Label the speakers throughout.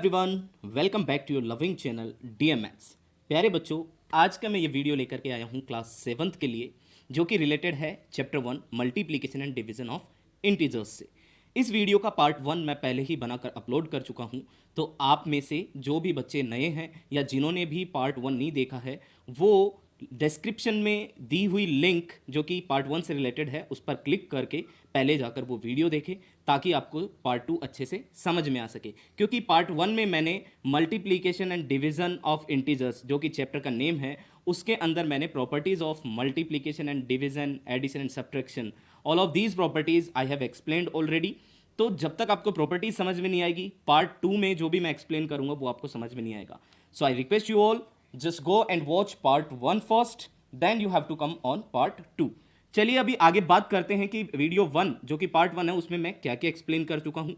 Speaker 1: Everyone, welcome back to your loving channel DM maths. प्यारे बच्चों, आज का मैं ये वीडियो लेकर के आया हूँ क्लास 7th के लिए, जो कि रिलेटेड है chapter 1 multiplication and division of integers से। इस वीडियो का पार्ट 1 मैं पहले ही बनाकर अपलोड कर चुका हूँ, तो आप में से जो भी बच्चे नए हैं या जिन्होंने भी पार्ट 1 नहीं देखा है, वो डिस्क्रिप्शन में दी हुई लिंक जो कि पार्ट 1 से रिलेटेड है उस पर क्लिक करके पहले जाकर वो वीडियो देखें, ताकि आपको पार्ट 2 अच्छे से समझ में आ सके। क्योंकि पार्ट 1 में मैंने multiplication and division of integers, जो कि चैप्टर का नेम है, उसके अंदर मैंने properties of multiplication and division, addition and subtraction, all of these properties I have explained already. तो जब तक आपको प्रॉपर्टीज समझ में नहीं आएगी, पार्ट 2 में जो भी मैं एक्सप्लेन करूंगा वो आपको समझ में नहीं आएगा। So I request you all, just go and watch part 1 first, then you have to come on part 2। चलिए अभी आगे बात करते हैं कि वीडियो 1 जो कि पार्ट 1 है उसमें मैं क्या क्या एक्सप्लेन कर चुका हूं।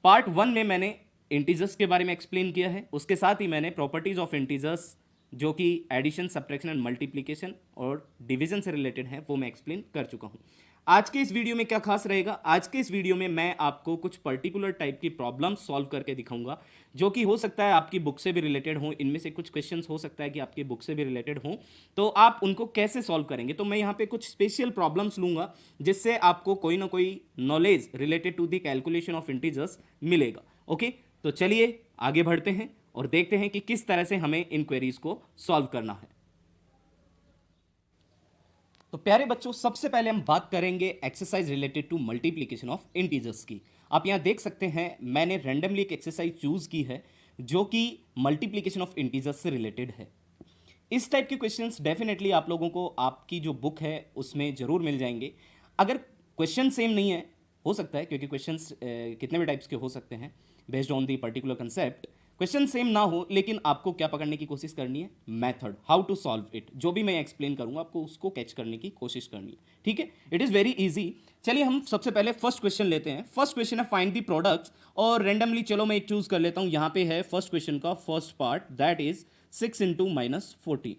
Speaker 1: पार्ट 1 में मैंने इंटीजर्स के बारे में एक्सप्लेन किया है, उसके साथ ही मैंने प्रॉपर्टीज ऑफ इंटीजर्स जो कि एडिशन, सब्ट्रैक्शन एंड मल्टीप्लिकेशन और डिवीजन से रिलेटेड है वो मैं एक्सप्लेन कर चुका हूं। आज के इस वीडियो में क्या खास रहेगा, आज के इस वीडियो में मैं आपको कुछ पर्टिकुलर टाइप की प्रॉब्लम सॉल्व करके दिखाऊंगा, जो कि हो सकता है आपकी बुक से भी रिलेटेड हो। इनमें से कुछ क्वेश्चंस हो सकता है कि आपकी बुक से भी रिलेटेड हो, तो आप उनको कैसे सॉल्व करेंगे। तो मैं यहाँ पे कुछ स्पेशल प्रॉब्लम्स लूंगा जिससे आपको कोई ना कोई knowledge related to the calculation of integers मिलेगा। ओके, तो चलिए आगे बढ़ते हैं और देखते हैं कि किस तरह से हमें इन क्वेरीज को सॉल्व करना है। तो प्यारे बच्चों, सबसे पहले हम बात करेंगे exercise related to multiplication of integers की। आप यहां देख सकते हैं मैंने रैंडमली एक एक्सरसाइज चूज की है जो कि मल्टीप्लिकेशन ऑफ इंटीजर्स से रिलेटेड है। इस टाइप के क्वेश्चंस डेफिनेटली आप लोगों को आपकी जो बुक है उसमें जरूर मिल जाएंगे। अगर क्वेश्चन सेम नहीं है, हो सकता है क्योंकि क्वेश्चंस कितने भी टाइप्स के हो सकते हैं based on the particular concept, question same ना हो, लेकिन आपको क्या पकड़ने की कोशिश करनी है, method, how to solve it. जो भी मैं एक्सप्लेन करूंगा आपको उसको कैच करने की कोशिश करनी है, ठीक है। It is very easy. चलिए हम सबसे पहले फर्स्ट क्वेश्चन लेते हैं। फर्स्ट क्वेश्चन है फाइंड दी प्रोडक्ट्स, और रेंडमली चलो मैं एक चूज कर लेता हूं। यहां पे है फर्स्ट क्वेश्चन का first part, that is 6 into -14।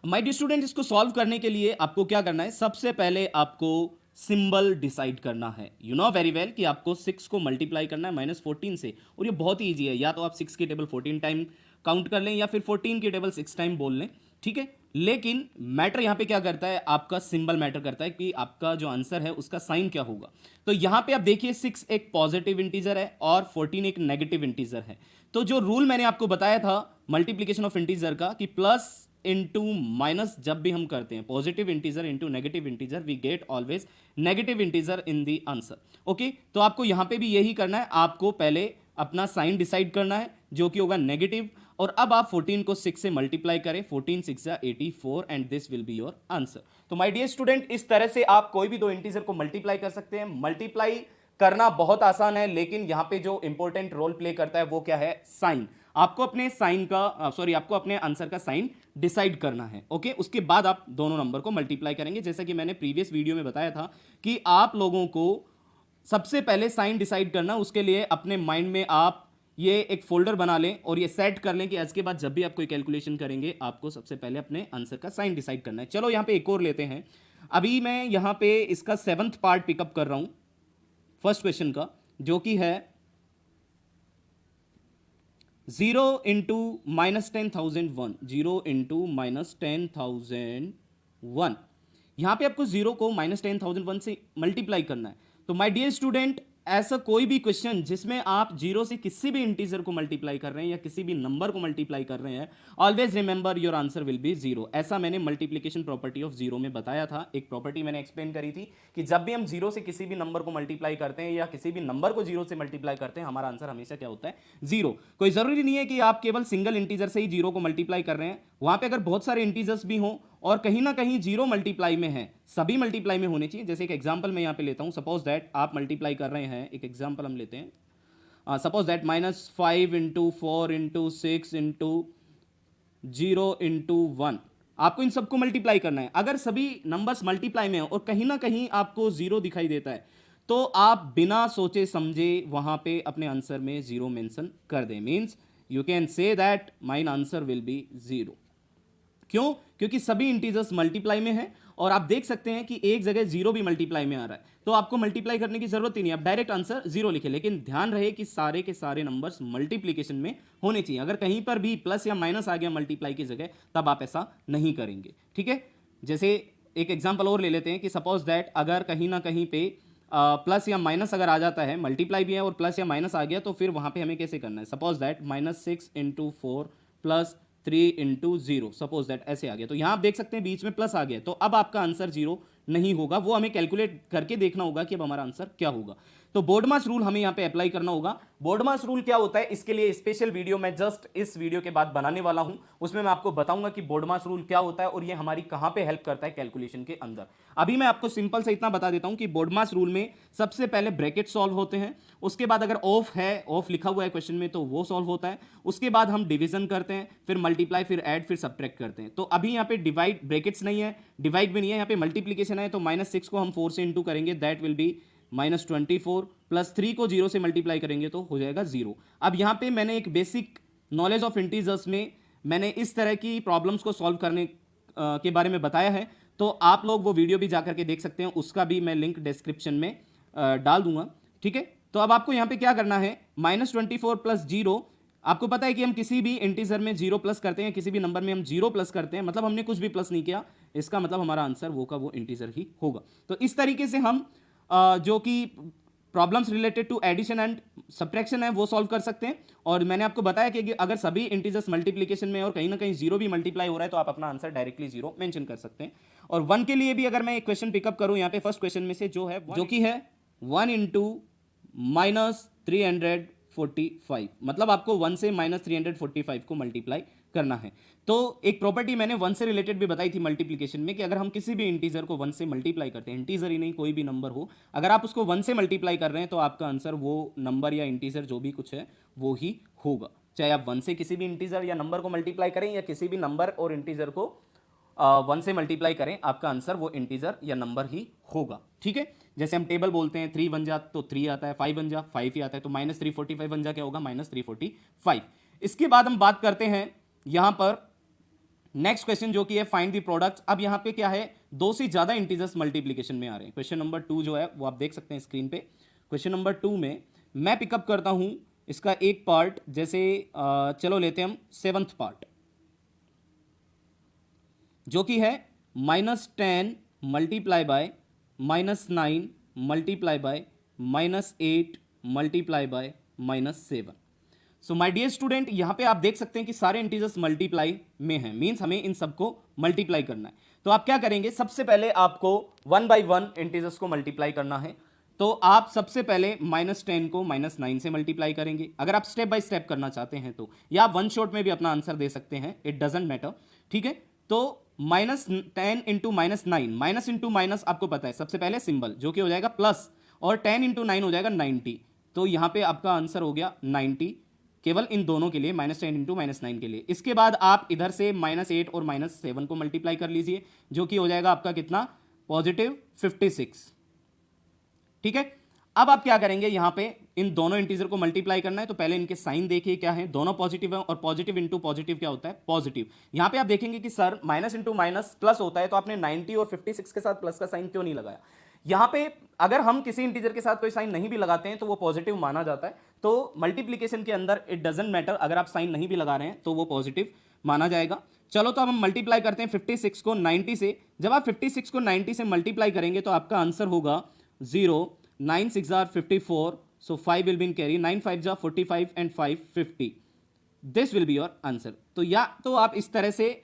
Speaker 1: My dear student, इसको सॉल्व करने के लिए आपको क्या करना है, सबसे पहले आपको सिंबल डिसाइड करना है। यू नो वेरी वेल कि आपको 6 को मल्टीप्लाई करना है -14 से, और ये बहुत ही ईजी है। या तो आप 6 की टेबल 14 टाइम काउंट कर लें या फिर 14 की टेबल 6 टाइम बोल लें, ठीक है। लेकिन मैटर यहां पे क्या करता है, आपका सिंबल मैटर करता है कि आपका जो आंसर है उसका साइन क्या होगा। तो यहां पे आप देखिए 6 एक पॉजिटिव इंटीजर है और 14 एक नेगेटिव इंटीजर है। तो जो रूल मैंने आपको बताया था मल्टीप्लीकेशन ऑफ इंटीजर का कि प्लस इंटू माइनस जब भी हम करते हैं, positive integer into negative integer, we get always negative integer in the answer. Okay, तो आपको यहां पे भी यही करना है, आपको पहले अपना साइन डिसाइड करना है जो कि होगा नेगेटिव, और अब आप 14 को 6 से मल्टीप्लाई करें, 14 6 84 and this will be your answer. तो माय डियर स्टूडेंट, इस तरह से आप कोई भी दो इंटीजर को मल्टीप्लाई कर सकते हैं। मल्टीप्लाई करना बहुत आसान है, लेकिन यहां पे जो इंपॉर्टेंट रोल प्ले करता है वो क्या है, साइन। आपको अपने साइन का आपको अपने आंसर का साइन डिसाइड करना है। ओके, उसके बाद आप दोनों नंबर को मल्टीप्लाई करेंगे। जैसा कि मैंने प्रीवियस वीडियो में बताया था कि आप लोगों को सबसे पहले साइन डिसाइड करना, उसके लिए अपने माइंड में आप ये एक फोल्डर बना लें और ये सेट कर लें कि इसके बाद जब भी आप कोई कैलकुलेशन करेंगे आपको सबसे पहले अपने आंसर का साइन डिसाइड करना है। चलो यहां पे एक और लेते हैं। अभी मैं यहां पे इसका 7th पार्ट पिकअप कर रहा हूं फर्स्ट क्वेश्चन का, जो कि है 0 इंटू -10,001, 0 इंटू -10,001। यहां पे आपको 0 को -10,001 से मल्टीप्लाई करना है। तो माय डियर स्टूडेंट, ऐसा कोई भी क्वेश्चन जिसमें आप 0 से किसी भी इंटीजर को मल्टीप्लाई कर रहे हैं या किसी भी नंबर को मल्टीप्लाई कर रहे हैं, always remember your answer will be 0। ऐसा मैंने मल्टीप्लिकेशन प्रॉपर्टी ऑफ 0 में बताया था। एक प्रॉपर्टी मैंने एक्सप्लेन करी थी कि जब भी हम 0 से किसी भी नंबर को मल्टीप्लाई करते हैं या किसी भी नंबर को 0 से मल्टीप्लाई करते हैं, हमारा आंसर हमेशा क्या होता है, 0। कोई जरूरी नहीं है कि आप केवल सिंगल इंटीजर से ही 0 को मल्टीप्लाई कर रहे हैं। वहां पे अगर बहुत सारे इंटीजर्स भी हों और कहीं ना कहीं 0 मल्टीप्लाई में है, सभी मल्टीप्लाई में होने चाहिए। जैसे एक एग्जांपल मैं यहां पे लेता हूं, सपोज दैट आप मल्टीप्लाई कर रहे हैं, एक एग्जांपल हम लेते हैं, suppose that -5 into 4 into 6 into 0 into 1। आपको इन सबको मल्टीप्लाई करना है। अगर सभी नंबर्स मल्टीप्लाई में हो और कहीं ना कहीं आपको 0 दिखाई देता है, तो आप बिना सोचे समझे वहां पे अपने आंसर में 0 मेंशन कर दें। Means you can say that mine answer will be 0। क्यों? क्योंकि सभी इंटीजर्स मल्टीप्लाई में हैं और आप देख सकते हैं कि एक जगह जीरो भी मल्टीप्लाई में आ रहा है, तो आपको मल्टीप्लाई करने की जरूरत ही नहीं, आप डायरेक्ट आंसर जीरो लिखे। लेकिन ध्यान रहे कि सारे के सारे नंबर्स मल्टीप्लीकेशन में होने चाहिए। अगर कहीं पर भी प्लस या माइनस आ गया मल्टीप्लाई की जगह, तब आप ऐसा नहीं करेंगे, ठीक है। जैसे एक एग्जाम्पल और ले लेते हैं कि सपोज दैट अगर कहीं ना कहीं पे प्लस या माइनस अगर आ जाता है, मल्टीप्लाई भी है और प्लस या माइनस आ गया, तो फिर वहां पे हमें कैसे करना है। Suppose that -6 × 4 plus 3 × 0, suppose that ऐसे आ गया, तो यहां आप देख सकते हैं बीच में प्लस आ गया, तो अब आपका आंसर जीरो नहीं होगा, वो हमें कैलकुलेट करके देखना होगा कि अब हमारा आंसर क्या होगा। तो बोर्डमास रूल हमें यहां पे अप्लाई करना होगा। बोर्डमास रूल क्या होता है, इसके लिए स्पेशल वीडियो मैं जस्ट इस वीडियो के बाद बनाने वाला हूं, उसमें मैं आपको बताऊंगा कि बोर्डमास रूल क्या होता है और ये हमारी कहां पे हेल्प करता है कैलकुलेशन के अंदर। अभी मैं आपको सिंपल से इतना बता देता हूं कि बोर्डमास रूल में सबसे पहले ब्रैकेट सॉल्व होते हैं, उसके बाद अगर ऑफ है, ऑफ लिखा हुआ है क्वेश्चन में, तो वो सॉल्व होता है, उसके बाद हम डिवीजन करते हैं, फिर मल्टीप्लाई, फिर ऐड, फिर सब्ट्रैक्ट करते हैं। तो अभी यहाँ पे डिवाइड ब्रैकेट्स नहीं है, डिवाइड भी नहीं है, यहाँ पे मल्टीप्लीकेशन है, तो -6 को हम 4 से इंटू करेंगे, दैट विल बी -24, प्लस 3 को 0 से मल्टीप्लाई करेंगे तो हो जाएगा 0। अब यहाँ पे मैंने एक बेसिक नॉलेज ऑफ इंटीजर्स में मैंने इस तरह की प्रॉब्लम्स को सॉल्व करने के बारे में बताया है, तो आप लोग वो वीडियो भी जाकर के देख सकते हैं, उसका भी मैं लिंक डिस्क्रिप्शन में डाल दूंगा, ठीक है। तो अब आपको यहाँ पे क्या करना है, -24 प्लस 0, आपको पता है कि हम किसी भी इंटीजर में 0 प्लस करते हैं, किसी भी नंबर में हम 0 प्लस करते हैं, मतलब हमने कुछ भी प्लस नहीं किया, इसका मतलब हमारा आंसर वो का वो इंटीजर ही होगा। तो इस तरीके से हम जो कि problems related to addition and subtraction है वो सॉल्व कर सकते हैं। और मैंने आपको बताया कि अगर सभी इंटीजर्स मल्टीप्लिकेशन में और कहीं ना कहीं जीरो भी मल्टीप्लाई हो रहा है, तो आप अपना आंसर डायरेक्टली जीरो मेंशन कर सकते हैं। और 1 के लिए भी अगर मैं एक क्वेश्चन पिकअप करूं यहाँ पे फर्स्ट क्वेश्चन में से, जो है जो कि है 1 × -345, मतलब आपको 1 से -345 को मल्टीप्लाई करना है। तो एक प्रॉपर्टी मैंने 1 से रिलेटेड भी बताई थी मल्टीप्लिकेशन में, कि अगर हम किसी भी इंटीजर को 1 से मल्टीप्लाई करते हैं, इंटीजर ही नहीं कोई भी नंबर हो, अगर आप उसको 1 से मल्टीप्लाई कर रहे हैं, तो आपका आंसर वो नंबर या इंटीजर जो भी कुछ है वो ही होगा। चाहे आप 1 से किसी भी इंटीजर या नंबर को मल्टीप्लाई करें, या किसी भी नंबर और इंटीजर को 1 से मल्टीप्लाई करें, आपका आंसर वो इंटीजर या नंबर ही होगा, ठीक है। जैसे हम टेबल बोलते हैं, 3 बन जा तो 3 आता है, 5 बन जा 5 ही आता है, तो -345 बन जा क्या होगा, -345। इसके बाद हम बात करते हैं यहां पर नेक्स्ट क्वेश्चन, जो कि है फाइंड द प्रोडक्ट। अब यहां पे क्या है, 2 से ज्यादा इंटीजर्स मल्टीप्लिकेशन में आ रहे हैं। क्वेश्चन नंबर 2 जो है वो आप देख सकते हैं स्क्रीन पे। क्वेश्चन नंबर 2 में मैं पिकअप करता हूं इसका एक पार्ट, जैसे चलो लेते हैं हम 7th पार्ट, जो कि है -10 multiply by -9 multiply by -8 multiply by -7। So my dear student, यहां पे आप देख सकते हैं कि सारे इंटीजर्स मल्टीप्लाई में हैं, मींस हमें इन सबको मल्टीप्लाई करना है। तो आप क्या करेंगे, सबसे पहले आपको 1 बाय 1 इंटीजर्स को मल्टीप्लाई करना है। तो आप सबसे पहले -10 को -9 से मल्टीप्लाई करेंगे। अगर आप स्टेप बाय स्टेप करना चाहते हैं तो, या आप वन शॉट में भी अपना आंसर दे सकते हैं, इट डजेंट मैटर, ठीक है। तो -10 × -9, माइनस इंटू माइनस आपको पता है, सबसे पहले सिंबल जो कि हो जाएगा प्लस, और 10 × 9 हो जाएगा 90। तो यहां पे आपका आंसर हो गया 90, केवल इन दोनों के लिए, -10 × -9 के लिए। इसके बाद आप इधर से -8 और -7 को मल्टीप्लाई कर लीजिए, जो कि हो जाएगा आपका कितना, +56, ठीक है। अब आप क्या करेंगे, यहां पे इन दोनों इंटीजर को मल्टीप्लाई करना है, तो पहले इनके साइन देखिए क्या है, दोनों पॉजिटिव है, और पॉजिटिव इंटू पॉजिटिव क्या होता है, पॉजिटिव। यहां पे आप देखेंगे कि sir minus into minus plus होता है, तो आपने 90 और 56 के साथ प्लस का साइन क्यों नहीं लगाया। यहां पे अगर हम किसी इंटीजर के साथ कोई साइन नहीं भी लगाते हैं तो वो पॉजिटिव माना जाता है। तो मल्टीप्लीकेशन के अंदर इट डजेंट मैटर, अगर आप साइन नहीं भी लगा रहे हैं तो वो पॉजिटिव माना जाएगा। चलो तो अब हम मल्टीप्लाई करते हैं 56 को 90 से। जब आप 56 को 90 से मल्टीप्लाई करेंगे तो आपका आंसर होगा 0, 9 6 are 54, so 5 will be in carry, 9 5 are 45 and 5 50. This will be your answer. तो या तो आप इस तरह से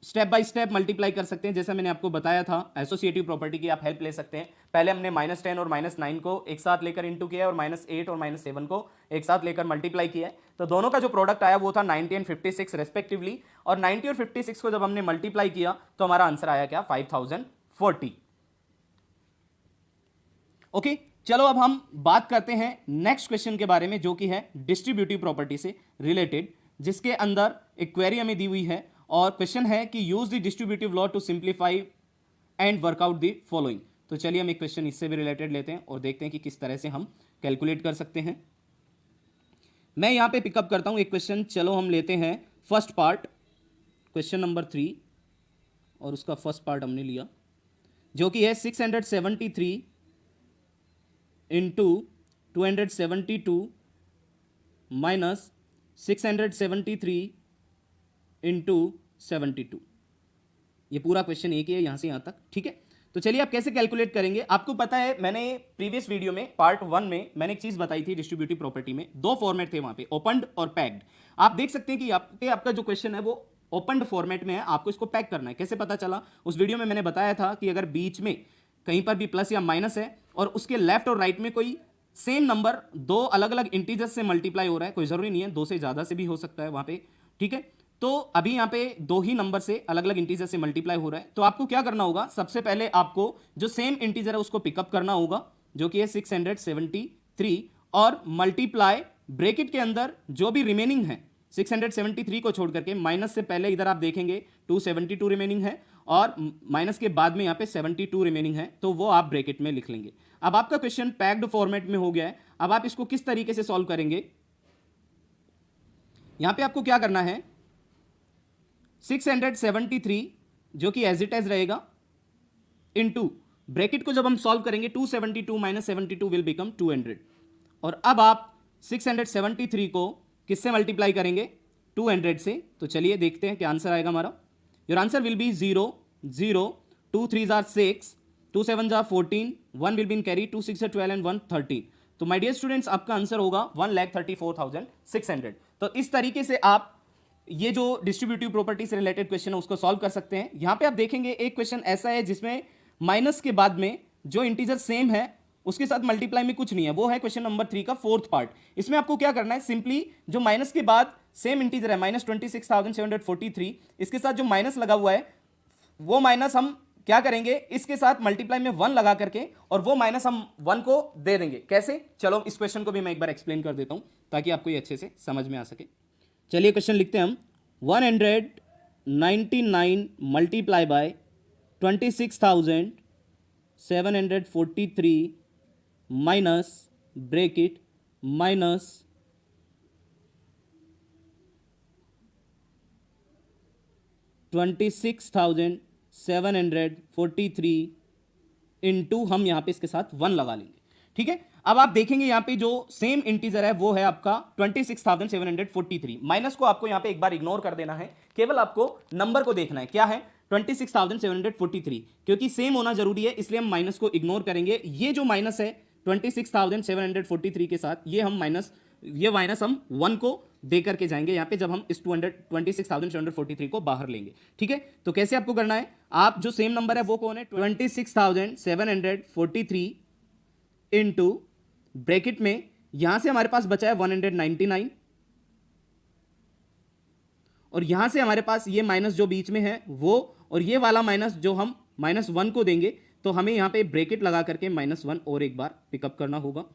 Speaker 1: स्टेप बाय स्टेप मल्टीप्लाई कर सकते हैं, जैसा मैंने आपको बताया था एसोसिएटिव प्रॉपर्टी की आप हेल्प ले सकते हैं। पहले हमने -10 और -9 को एक साथ लेकर इंटू किया, और -8 और -7 को एक साथ लेकर मल्टीप्लाई किया है। तो दोनों का जो प्रोडक्ट आया वो था 90 और 56 रेस्पेक्टिवली, और 90 और 56 को जब हमने मल्टीप्लाई किया तो हमारा आंसर आया क्या, 5040। ओके, चलो अब हम बात करते हैं नेक्स्ट क्वेश्चन के बारे में, जो कि है डिस्ट्रीब्यूटिव प्रॉपर्टी से रिलेटेड, जिसके अंदर एक क्वेरी हमें दी हुई है, और क्वेश्चन है कि use the distributive law to simplify and work out the following. तो चलिए हम एक क्वेश्चन इससे भी रिलेटेड लेते हैं और देखते हैं कि किस तरह से हम कैलकुलेट कर सकते हैं। मैं यहां पे पिकअप करता हूं एक क्वेश्चन, चलो हम लेते हैं फर्स्ट पार्ट, क्वेश्चन नंबर 3, और उसका फर्स्ट पार्ट हमने लिया जो कि है 673 इंटू 272 माइनस 673 इंटू 72। ये पूरा क्वेश्चन एक ही है यहां से यहां तक, ठीक है। तो चलिए आप कैसे कैलकुलेट करेंगे। आपको पता है मैंने प्रीवियस वीडियो में पार्ट 1 में मैंने एक चीज बताई थी डिस्ट्रीब्यूटिव प्रॉपर्टी में, दो फॉर्मेट थे वहां पे, ओपनड और पैक्ड। आप देख सकते हैं कि आपका जो क्वेश्चन है वो ओपनड फॉर्मेट में है, आपको इसको पैक करना है। कैसे पता चला, उस वीडियो में मैंने बताया था कि अगर बीच में कहीं पर भी प्लस या माइनस है और उसके लेफ्ट और राइट में कोई सेम नंबर दो अलग अलग इंटीजर्स से मल्टीप्लाई हो रहा है, कोई जरूरी नहीं है, दो से ज्यादा से भी हो सकता है वहां पे, ठीक है। तो अभी यहां पे दो ही नंबर से अलग अलग इंटीजर से मल्टीप्लाई हो रहा है, तो आपको क्या करना होगा, सबसे पहले आपको जो सेम इंटीजर है उसको पिकअप करना होगा, जो कि है 673, और मल्टीप्लाई ब्रैकेट के अंदर जो भी रिमेनिंग है 673 को छोड़ करके, माइनस से पहले इधर आप देखेंगे 272 रिमेनिंग है और माइनस के बाद में यहां पे 72 रिमेनिंग है, तो वो आप ब्रैकेट में लिख लेंगे। अब आपका क्वेश्चन पैक्ड फॉर्मेट में हो गया है। अब आप इसको किस तरीके से सॉल्व करेंगे, यहां पे आपको क्या करना है, 673 जो कि एज इट एज रहेगा इनटू ब्रैकेट को जब हम सॉल्व करेंगे 272 माइनस 72 विल बिकम 200। और अब आप 673 को किससे मल्टीप्लाई करेंगे, 200 से। तो चलिए देखते हैं क्या आंसर आएगा हमारा। Your answer will be 0 0 2 3 jar 6 2 7 jar 14 1 will be in carry 2 6 12 and 1 13। तो माय डियर स्टूडेंट्स आपका आंसर होगा 1,34,600। तो इस तरीके से आप ये जो डिस्ट्रीब्यूटिव प्रॉपर्टी से रिलेटेड क्वेश्चन है उसको सॉल्व कर सकते हैं। यहां पे आप देखेंगे एक क्वेश्चन ऐसा है जिसमें माइनस के बाद में जो इंटीजर सेम है उसके साथ मल्टीप्लाई में कुछ नहीं है, वो है क्वेश्चन नंबर 3 का फोर्थ पार्ट। इसमें आपको क्या करना है, सिंपली जो माइनस के बाद सेम इंटीजर है -26,743, इसके साथ जो माइनस लगा हुआ है वो माइनस हम क्या करेंगे, इसके साथ मल्टीप्लाई में 1 लगा करके और वो माइनस हम 1 को दे देंगे। कैसे, चलो इस क्वेश्चन को भी मैं एक बार एक्सप्लेन कर देता हूं ताकि आपको ये अच्छे से समझ में आ सके। चलिए क्वेश्चन लिखते हैं हम, 199 multiply by 26,743 minus bracket minus 26,743 into हम यहां पे इसके साथ 1 लगा लेंगे, ठीक है। अब आप देखेंगे यहां पे जो सेम इंटीजर है वो है आपका 26,743। माइनस को आपको यहां पे एक बार इग्नोर कर देना है, केवल आपको नंबर को देखना है, क्या है 26,743, क्योंकि सेम होना जरूरी है इसलिए हम माइनस को इग्नोर करेंगे। ये जो माइनस है 26,743 के साथ ये माइनस हम 1 को दे करके जाएंगे यहां पे जब हम इस 26,743 को बाहर लेंगे, ठीक है। तो कैसे आपको करना है, आप जो सेम नंबर है वो कौन है, 26,743 इंटू ब्रैकेट में यहां से हमारे पास बचा है 199 और यहां से हमारे पास ये माइनस जो बीच में है वो, और ये वाला माइनस जो हम -1 को देंगे, तो हमें यहां पे ब्रैकेट लगा करके -1 और एक बार पिकअप करना होगा।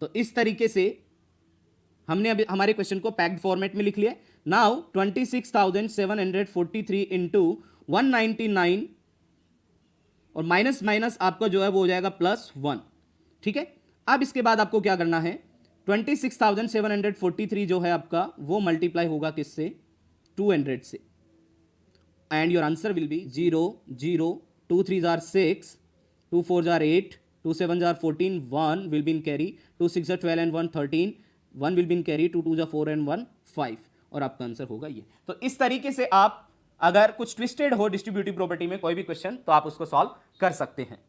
Speaker 1: तो इस तरीके से हमने अभी हमारे क्वेश्चन को पैक्ड फॉर्मेट में लिख लिया। नाउ 26,743 इंटू 199 और माइनस माइनस आपका जो है वो हो जाएगा +1, ठीक है। अब इसके बाद आपको क्या करना है, 26,743 जो है आपका वो मल्टीप्लाई होगा किससे, 200 से, and your answer will be 0 0 2 3 jar 6 2 4 jar 8 2 7 jar 14 1 will be in carry 2 6 jar 12 and 1 13 1 will be in carry 2 2 jar 4 and 1 5, और आपका आंसर होगा ये। तो इस तरीके से आप अगर कुछ ट्विस्टेड हो डिस्ट्रीब्यूटिव प्रॉपर्टी में कोई भी क्वेश्चन तो आप उसको सॉल्व कर सकते हैं।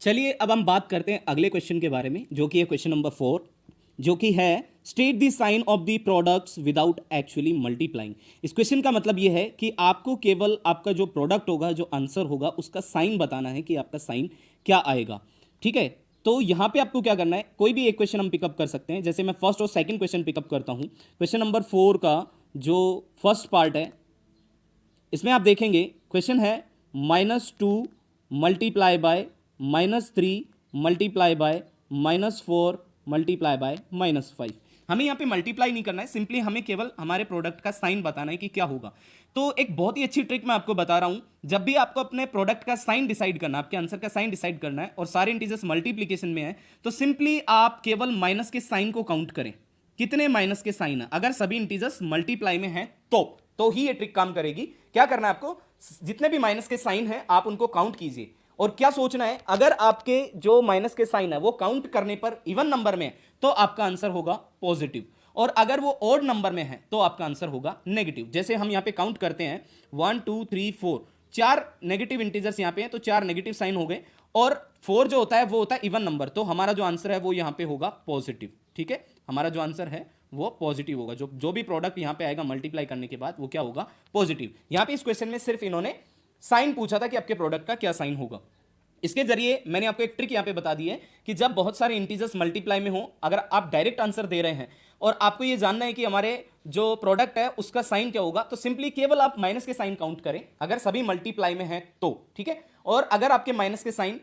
Speaker 1: चलिए अब हम बात करते हैं अगले क्वेश्चन के बारे में, जो कि है क्वेश्चन नंबर 4, जो कि है state the sign of the products without actually multiplying. इस क्वेश्चन का मतलब यह है कि आपको केवल आपका जो प्रोडक्ट होगा, जो आंसर होगा, उसका साइन बताना है कि आपका साइन क्या आएगा, ठीक है। तो यहां पे आपको क्या करना है, कोई भी एक क्वेश्चन हम पिकअप कर सकते हैं। जैसे मैं फर्स्ट और सेकंड क्वेश्चन पिकअप करता हूं। क्वेश्चन नंबर 4 का जो फर्स्ट पार्ट है, इसमें आप देखेंगे क्वेश्चन है -2 multiply by -3 multiply by -4 multiply by -5। हमें यहाँ पे मल्टीप्लाई नहीं करना है, सिंपली हमें केवल हमारे प्रोडक्ट का साइन बताना है कि क्या होगा। तो एक बहुत ही अच्छी ट्रिक मैं आपको बता रहा हूं, जब भी आपको अपने प्रोडक्ट का साइन डिसाइड करना है, आपके आंसर का साइन डिसाइड करना है और सारे इंटीजर्स मल्टीप्लीकेशन में है, तो सिंपली आप केवल माइनस के साइन को काउंट करें, कितने माइनस के साइन है। अगर सभी इंटीजर्स मल्टीप्लाई में हैं तो ही ये ट्रिक काम करेगी, क्या करना है आपको, जितने भी माइनस के साइन हैं आप उनको काउंट कीजिए, और क्या सोचना है, अगर आपके जो माइनस के साइन है वो काउंट करने पर इवन नंबर में तो आपका आंसर होगा पॉजिटिव, और अगर वो ऑड नंबर में है तो आपका आंसर होगा नेगेटिव। जैसे हम यहां पे काउंट करते हैं 1 2 3 4, 4 नेगेटिव इंटीजर्स यहां पे हैं, तो 4 नेगेटिव साइन हो गए, और 4 जो होता है वो होता है इवन नंबर, तो हमारा जो आंसर है वो यहां पे होगा पॉजिटिव। ठीक है, हमारा जो आंसर है वो पॉजिटिव होगा, जो भी प्रोडक्ट यहां पे आएगा मल्टीप्लाई करने के बाद वो क्या होगा, पॉजिटिव। यहां पे इस क्वेश्चन में सिर्फ इन्होंने साइन पूछा था कि आपके प्रोडक्ट का क्या साइन होगा। इसके जरिए मैंने आपको एक ट्रिक यहां पे बता दी है कि जब बहुत सारे इंटीजर्स मल्टीप्लाई में हो, अगर आप डायरेक्ट आंसर दे रहे हैं और आपको ये जानना है कि हमारे जो प्रोडक्ट है उसका साइन क्या होगा, तो सिंपली केवल आप माइनस के साइन काउंट करें अगर सभी मल्टीप्लाई में है तो, ठीक है। और अगर आपके माइनस के साइन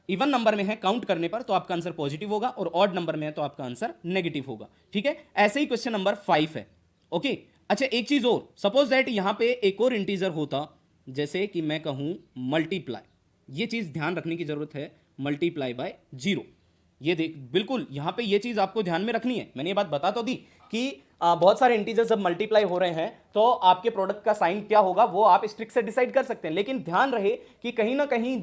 Speaker 1: इवन नंबर में है काउंट करने पर तो आपका आंसर पॉजिटिव होगा, और ऑड नंबर में है तो आपका आंसर नेगेटिव होगा। ठीक है, ऐसे ही क्वेश्चन नंबर 5 है। ओके, अच्छा एक चीज और, सपोज दैट यहां पे एक और इंटीजर होता, जैसे कि मैं कहूं मल्टीप्लाई, ये चीज ध्यान रखने की जरूरत है, मल्टीप्लाई बाय 0। ये देख, बिल्कुल यहां पे ये चीज आपको ध्यान में रखनी है। मैंने ये बात बता तो दी कि बहुत सारे इंटीजर्स जब मल्टीप्लाई हो रहे हैं तो आपके प्रोडक्ट का साइन क्या होगा वो आप इस ट्रिक से डिसाइड कर सकते हैं, लेकिन ध्यान रहे कि कहीं ना कहीं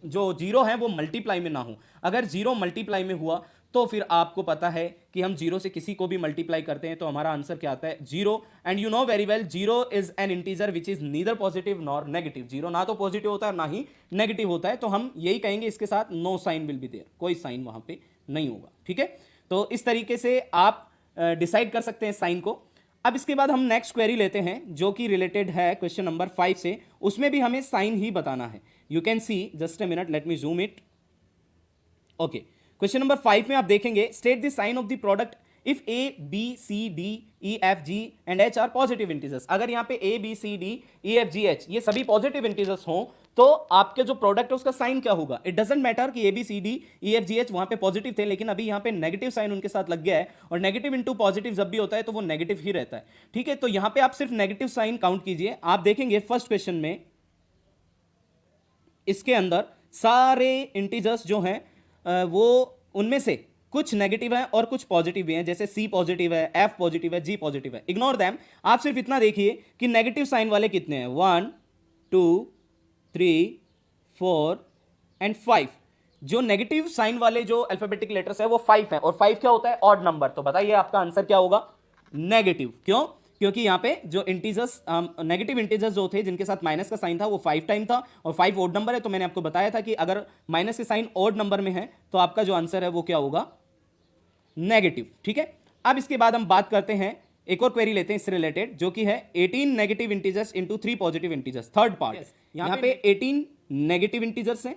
Speaker 1: जो 0 है वो मल्टीप्लाई में ना हो। अगर 0 मल्टीप्लाई में हुआ तो फिर आपको पता है कि हम 0 से किसी को भी मल्टीप्लाई करते हैं तो हमारा आंसर क्या आता है, 0। And you know very well 0 is an integer which is neither positive nor negative. 0 ना तो पॉजिटिव होता है ना ही नेगेटिव होता है, तो हम यही कहेंगे इसके साथ no sign will be there, कोई साइन वहां पे नहीं होगा। ठीक है, तो इस तरीके से आप डिसाइड कर सकते हैं साइन को। अब इसके बाद हम नेक्स्ट क्वेरी लेते हैं जो कि रिलेटेड है क्वेश्चन नंबर 5 से, उसमें भी हमें साइन ही बताना है। You can see, just a minute, let me zoom it. Okay, question number 5 में आप देखेंगे, state the sign of the product if A B C D E F G and H are positive integers. अगर यहां पे A B C D E F G H ये सभी positive integers हों तो आपके जो प्रोडक्ट है उसका साइन क्या होगा। इट डजंट मैटर कि A B C D E F G H वहां पे पॉजिटिव थे, लेकिन अभी यहां पे नेगेटिव साइन उनके साथ लग गया है, और नेगेटिव इंटू पॉजिटिव जब भी होता है तो वो नेगेटिव ही रहता है। ठीक है, तो यहां पे आप सिर्फ नेगेटिव साइन काउंट कीजिए। आप देखेंगे फर्स्ट क्वेश्चन में इसके अंदर सारे इंटीजर्स जो हैं वो उनमें से कुछ नेगेटिव है और कुछ पॉजिटिव भी हैं, जैसे सी पॉजिटिव है, एफ पॉजिटिव है, जी पॉजिटिव है। इग्नोर दैम, आप सिर्फ इतना देखिए कि नेगेटिव साइन वाले कितने हैं, 1 2 3 4 एंड 5। जो नेगेटिव साइन वाले जो अल्फाबेटिक लेटर्स है वो 5 है, और 5 क्या होता है, ऑड नंबर। तो बताइए आपका आंसर क्या होगा, नेगेटिव। क्यों, क्योंकि यहां पे जो इंटीजर्स नेगेटिव इंटीजर्स जो थे जिनके साथ माइनस का साइन था वो 5 टाइम था, और 5 ऑड नंबर है। तो मैंने आपको बताया था कि अगर माइनस के साइन ऑड नंबर में है तो आपका जो आंसर है वो क्या होगा, नेगेटिव। ठीक है, अब इसके बाद हम बात करते हैं, एक और क्वेरी लेते हैं इससे रिलेटेड, जो कि है 18 negative integers into 3 positive integers. Third part, यहां पे 18 नेगेटिव इंटीजर्स हैं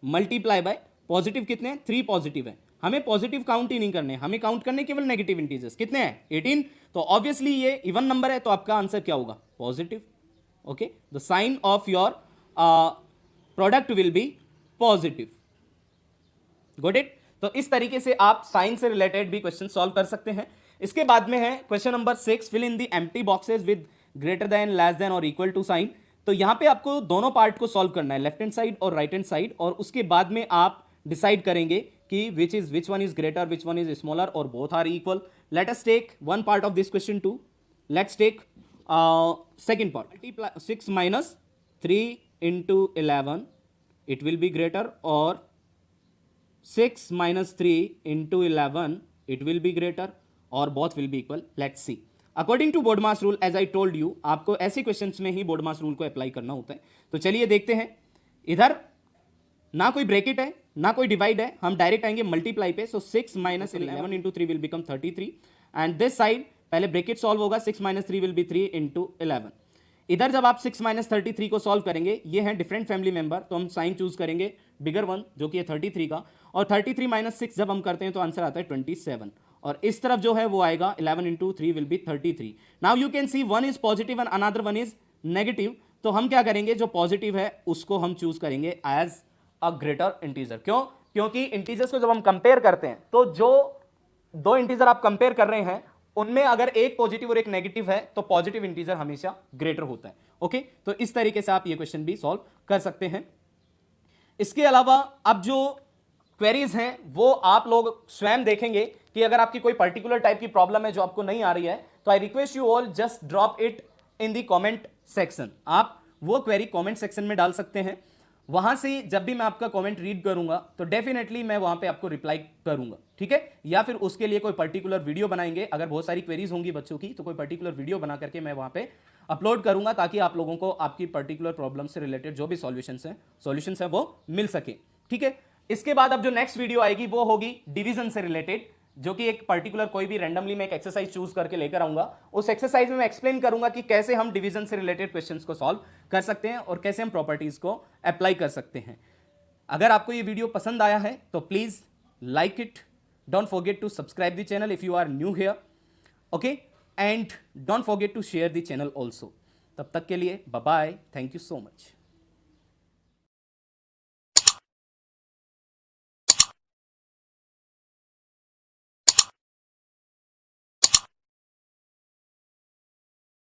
Speaker 1: मल्टीप्लाई बाय पॉजिटिव कितने हैं, 3 पॉजिटिव है। हमें पॉजिटिव काउंट ही नहीं करने, हमें काउंट करने केवल नेगेटिव इंटीजर्स। कितने हैं, 18। तो ऑब्वियसली ये इवन नंबर है तो आपका आंसर क्या होगा, positive. Okay, the sign of your product will be positive. Got it. तो इस तरीके से आप साइन से रिलेटेड भी क्वेश्चन सॉल्व कर सकते हैं। इसके बाद में है question number 6, fill in the empty boxes with greater than, less than और इक्वल टू साइन। तो यहां पे आपको दोनों पार्ट को सॉल्व करना है, लेफ्ट हैंड साइड और राइट हैंड साइड, और उसके बाद में आप डिसाइड करेंगे कि which one is greater, which one is smaller, और both are equal. Let us take one part of this question two. Let's take second part. 6 minus 3 into 11 it will be greater, or 6 minus 3 into 11 it will be greater, or both will be equal. Let's see. According to BODMAS rule, as I told you, आपको ऐसे questions में ही बोर्डमास rule को apply करना होता है। तो चलिए देखते हैं, इधर ना कोई ब्रैकेट है ना कोई डिवाइड है, हम डायरेक्ट आएंगे मल्टीप्लाई पे। सो 6 minus 11 into 3 will become 33, and this side पहले ब्रैकेट सॉल्व होगा, 6 minus 3 will be 3 into 11। इधर जब आप 6 minus 33 को सॉल्व करेंगे, ये है डिफरेंट फैमिली मेंबर, तो हम साइन चूज करेंगे बिगर वन जो कि है 33 का, और 33 minus 6 जब हम करते हैं तो आंसर आता है 27, और इस तरफ जो है वो आएगा 11 into 3 will be 33। Now you can C one is positive and another one is negative, तो हम क्या करेंगे, जो पॉजिटिव है उसको हम चूज करेंगे एज अ ग्रेटर इंटीजर। क्यों, क्योंकि इंटीजर्स को जब हम कंपेयर करते हैं तो जो दो इंटीजर आप कंपेयर कर रहे हैं उनमें अगर एक पॉजिटिव और एक नेगेटिव है तो पॉजिटिव इंटीजर हमेशा ग्रेटर होता है। ओके, तो इस तरीके से आप ये क्वेश्चन भी सॉल्व कर सकते हैं। इसके अलावा अब जो क्वेरीज हैं वो आप लोग स्वयं देखेंगे कि अगर आपकी कोई पर्टिकुलर टाइप की प्रॉब्लम है जो आपको नहीं आ रही है, तो आई request you all just drop it in the comment section, आप वो क्वेरी कमेंट सेक्शन में डाल सकते हैं। वहां से जब भी मैं आपका कमेंट रीड करूंगा तो डेफिनेटली मैं वहां पे आपको रिप्लाई करूंगा, ठीक है। या फिर उसके लिए कोई पर्टिकुलर वीडियो बनाएंगे, अगर बहुत सारी क्वेरीज होंगी बच्चों की तो कोई पर्टिकुलर वीडियो बना करके मैं वहां पे अपलोड करूंगा, ताकि आप लोगों को आपकी पर्टिकुलर प्रॉब्लम से रिलेटेड जो भी सॉल्यूशंस हैं वो मिल सके, ठीक है। इसके बाद अब जो नेक्स्ट वीडियो आएगी वो होगी डिवीजन से रिलेटेड, जो कि एक पर्टिकुलर कोई भी रैंडमली मैं एक एक्सरसाइज चूज करके लेकर आऊंगा। उस एक्सरसाइज में मैं एक्सप्लेन करूंगा कि कैसे हम डिवीजन से रिलेटेड क्वेश्चंस को सॉल्व कर सकते हैं और कैसे हम प्रॉपर्टीज को अप्लाई कर सकते हैं। अगर आपको ये वीडियो पसंद आया है तो please like it, don't forget to subscribe the channel if you are new here, okay, and don't forget to share the channel also. तब तक के लिए bye bye, thank you so much.